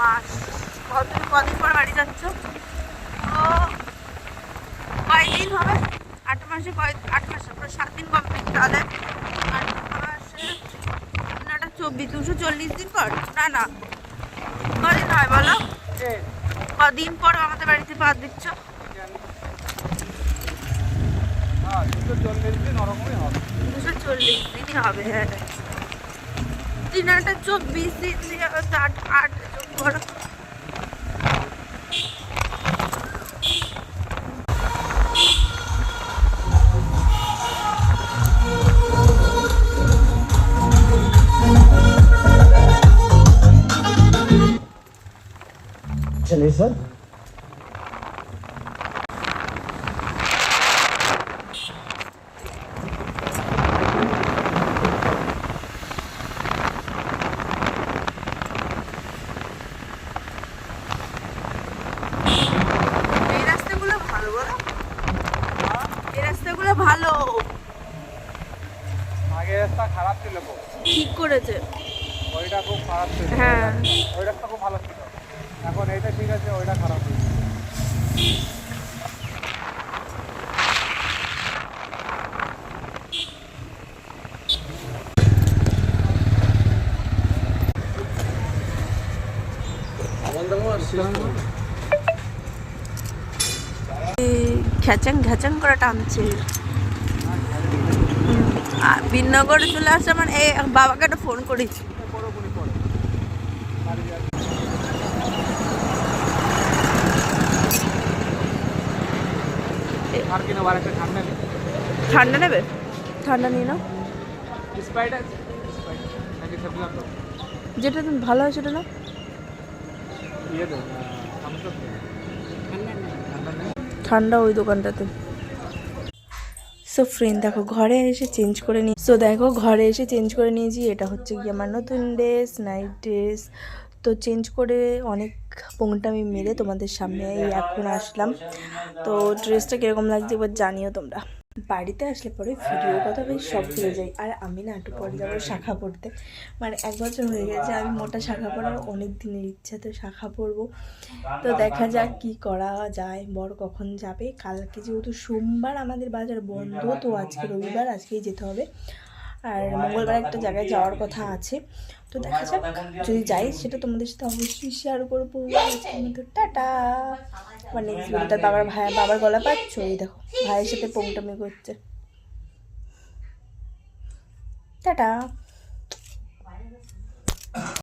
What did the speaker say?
মাস। কদিন পর বাড়ি যাচ্ছ? কয়দিন হবে? 8 মাসে 8 মাসে 7 দিন কমপ্লিট। তাহলে 8 মাসে 24 240 দিন পর। না কদিন হয় বলো? কদিন পর আমাদের বাড়িতে পা দিচ্ছ? 240 দিন ওরকমই হবে। 240 দিনই হবে। হ্যাঁ 24 দিন দিয়ে 8 যোগ করো। चलिए सर। এই রাস্তাগুলো ভালো বলো? এই রাস্তাগুলো ভালো। আগে রাস্তা খারাপ ছিল, ঠিক করেছে। ওইটা খুব খারাপ ছিল। হ্যাঁ ওই রাস্তা খুব ভালো ছিল, এখন এইটা ঠিক আছে, ওইটা খারাপ হয়েছে। ঘ্যাচাং ঘ্যাচাং করে টানছে। বিনগরে চলে আসছে মানে এই বাবাকে একটা ফোন করেছি। আর কিনা বার একটা ঠান্ডা নেই, ঠান্ডা নেবে? ঠান্ডা নিয়ে নাও। স্প্রাইট আছে, স্প্রাইট নাকি থাকলাম তো যেটা তুমি ভালো হয় সেটা নাও। ইয়ে তো থামস আপ ঠান্ডা নেই। ঠান্ডা ওই দোকানটাতে। সো ফ্রেন্ড দেখো ঘরে এসে চেঞ্জ করে নিয়েছি। এটা হচ্ছে কি আমার নতুন ড্রেস, নাইট ড্রেস। তো চেঞ্জ করে অনেক পোংটামি মেরে তোমাদের সামনে এই এখন আসলাম। তো ড্রেসটা কীরকম লাগছে এবার জানিও তোমরা। বাড়িতে আসলে পরে ভিডিও কথা বেশ সব ভুলে যাই। আর আমি না একটু পরে যাবো শাখা পড়তে, মানে 1 বছর হয়ে গেছে আমি মোটা শাখা পড়ার অনেক দিনের ইচ্ছা, তো শাখা পরবো। তো দেখা যাক কি করা যায়, বর কখন যাবে। কালকে যেহেতু সোমবার আমাদের বাজার বন্ধ, তো আজকে রবিবার, আজকেই যেতে হবে। আর মঙ্গলবার একটা জায়গায় যাওয়ার কথা আছে, তো দেখা যাক যদি যাই সেটা তোমাদের সাথে অবশ্যই শেয়ার করবো। আজকের মতো টাটা। মানে তার বাবার গলা পাচ্ছ, এই দেখো ভাইয়ের সাথে পোংটামি করছে। টাটা।